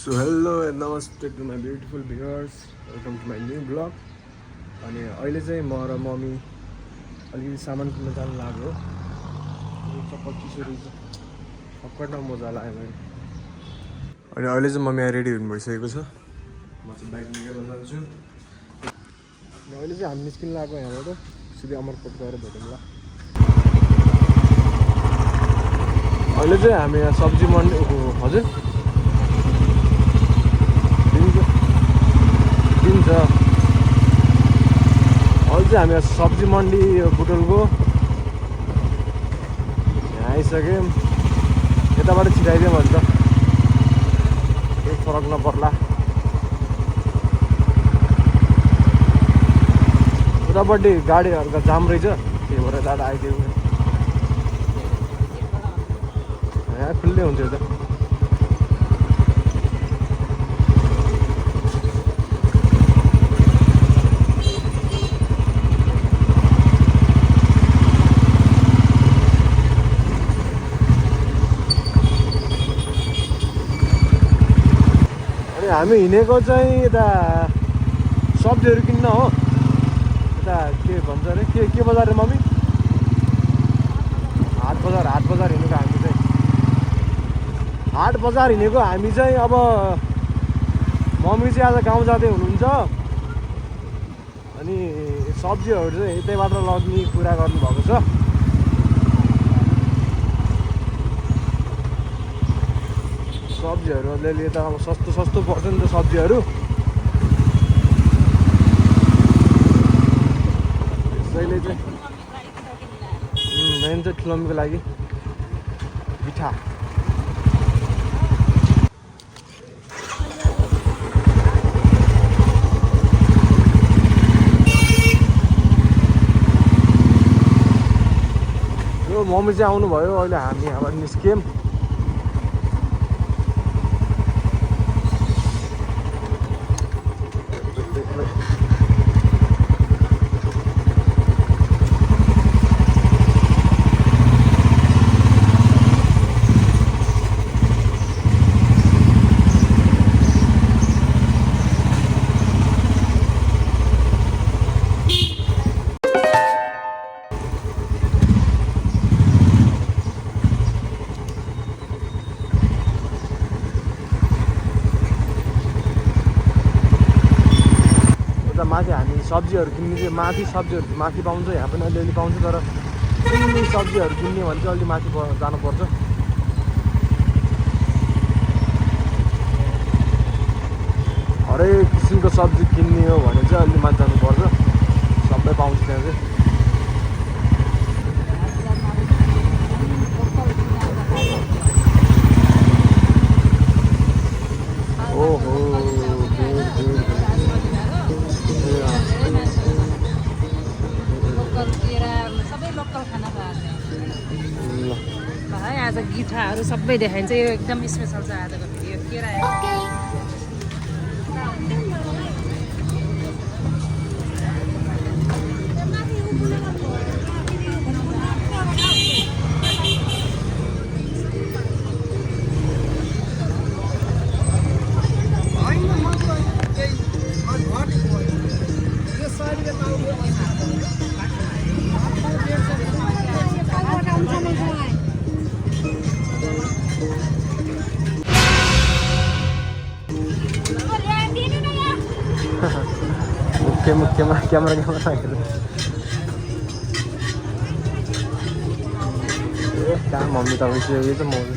So hello and namaste to my beautiful viewers. Welcome to my new vlog. अनि अहिले चाहिँ म र मम्मी अलिकति सामान किन्न जानु लाग्यो। यो चप्पल चिसो रहेछ, पक्का न मजा लाग्यो मैले। अनि अहिले चाहिँ मम्मी रेडी हुनु भइसकेको छ। म चाहिँ बाइक लिएर जान्छु। अहिले चाहिँ हामी निस्किन लाग्यो यहाँबाट, सिधै अमरकोट गएर भेटौँला। अहिले चाहिँ हामी यहाँ सब्जी मन्डी हजुर दिन्छ। अहिले चाहिँ हामी सब्जी मन्डी बुटोलको यहाँ आइसक्यौँ। यताबाट छिराइदिउँ भन्छ, केही फरक नपर्ला। उतापट्टि गाडीहरूको जाम रहेछ, त्यही भएर यताबाट आइदिउँ। यहाँ खुल्लै हुन्छ यता। हामी हिँडेको चाहिँ यता सब्जीहरू किन्न हो। यता के भन्छ अरे के बजार रे मम्मी? हाट बजार हिँडेको हामी चाहिँ। हाट बजार हिँडेको हामी चाहिँ। अब मम्मी चाहिँ आज गाउँ जाँदै हुनुहुन्छ, अनि सब्जीहरू चाहिँ यतैबाट लग्ने कुरा गर्नुभएको छ। सब्जीहरू अलिअलि यता अब सस्तो पर्छ नि त सब्जीहरू। त्यसैले चाहिँ मेन चाहिँ ठुलोमीको लागि पिठा। यो मम्मी चाहिँ आउनुभयो, अहिले हामी यहाँबाट निस्क्यौँ। माथि हामी सब्जीहरू किन्ने चाहिँ सब्जीहरू माथि पाउँछ, यहाँ पनि अलिअलि पाउँछ। तर किन्ने सब्जीहरू किन्ने भने चाहिँ अलि माथि जानुपर्छ। हरेक किसिमको सब्जी किन्ने हो भने चाहिँ अलि माथि जानुपर्छ, सबै पाउँछ त्यहाँ चाहिँ। ओहो आज गिठाहरू सबै देखाइन्छ। यो एकदम स्पेसल छ आजको भिडियो। केरा क्यामेरा कहाँ मम्मी तपाईँ यो चाहिँ mummy.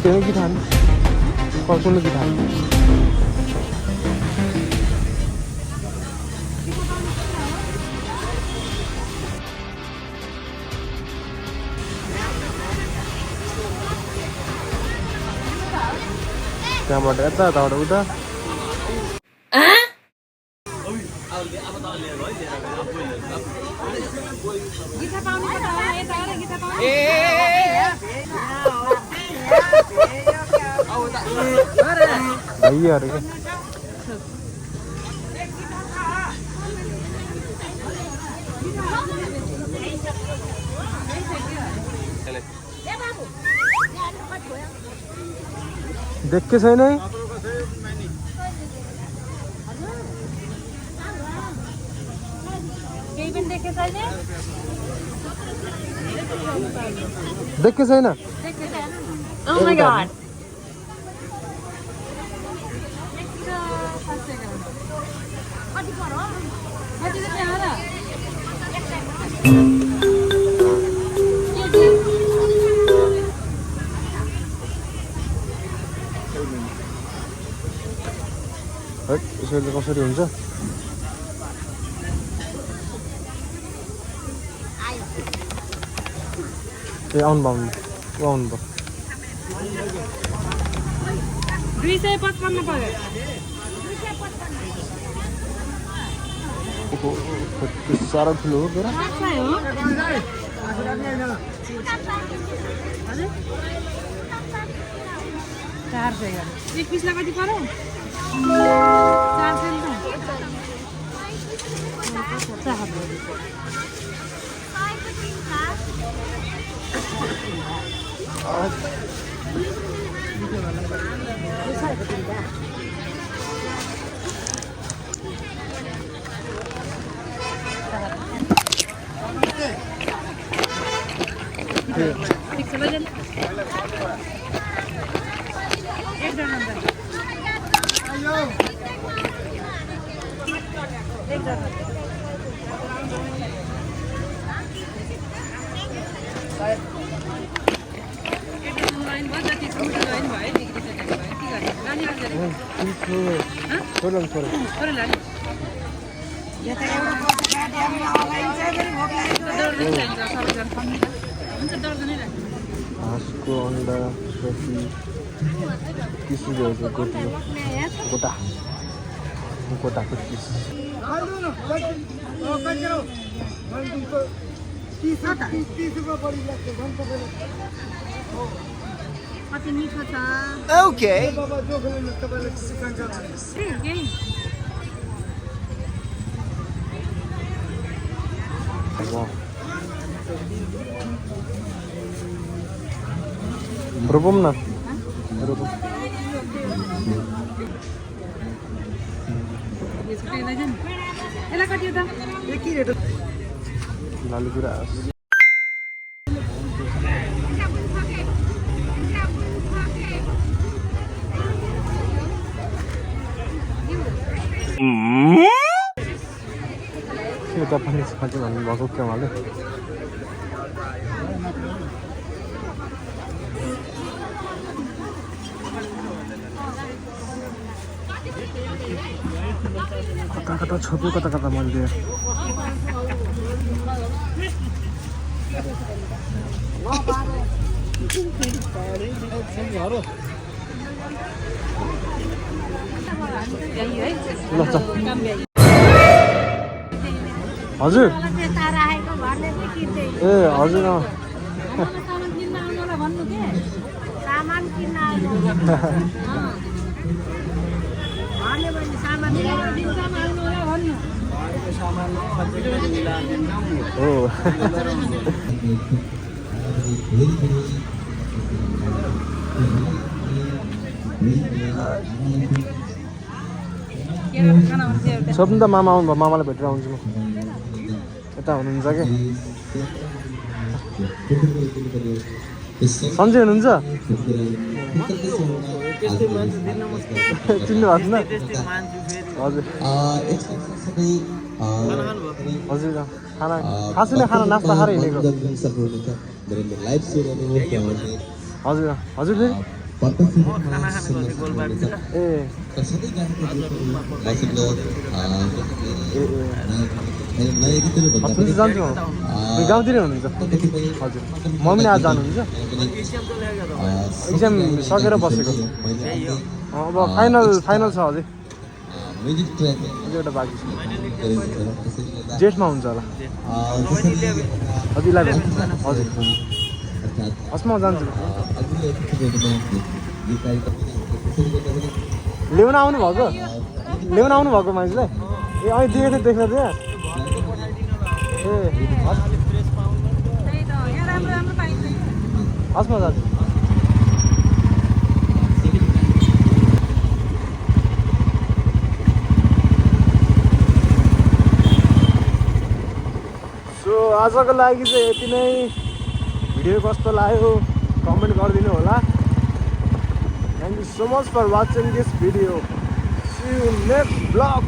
Cái gì thằng? Con cái gì thằng? Yang mau datang tahu udah? Gita पाउने त यता अरे गीता पाउने भैयाहरू क्या देखे छैन है केही पनि देखे छैन देखे छैन Oh my god. कति चाहिँ त्यहाँ र यसरी त कसरी हुन्छ ए आउनु भयो आउनु भयो 255 पर्यो साह्रो ठुलो हो तर चार सय एक पिसलाई कति पर्यो 400 नि ठिक छ लैजानु एकजना हाँसको अन्डा कफी किसिमहरू गोटा गोटाको किस कति मिठो छ okay Berapa mana? Berapa? Lalu beras. Kita panis aja mana bagus ke mana? कता छोटो कता मैले हजुर ए हजुर सामान किन्न Oh. सब त मामा आउनु भयो मामालाई भेटेर आउँछु म यता हुनुहुन्छ के सन्चै हुनुहुन्छ चिन्नु भएको छैन हजुर हजुर खाना खासै नै खाना नास्ता खाएर हिँडेको हजुर हजुर फेरि ए हस्पिटल जान्छु म गाउँतिरै हुनुहुन्छ हजुर मम्मीले आज जानुहुन्छ इक्जाम सकेर बसेको अब फाइनल छ अझै एउटा बाँकी छ जेठमा हुन्छ होला हजुर 11 हजुर हस् म जान्छु ल्याउन आउनु भएको मान्छेलाई ए अहिले देखेको थिएँ देख्न थिएँ ए हस् म जान्छु सो आजको लागि चाहिँ यति नै भिडियो कस्तो लाग्यो कमेन्ट गरिदिनु होला thank you so much for watching this video see you next blog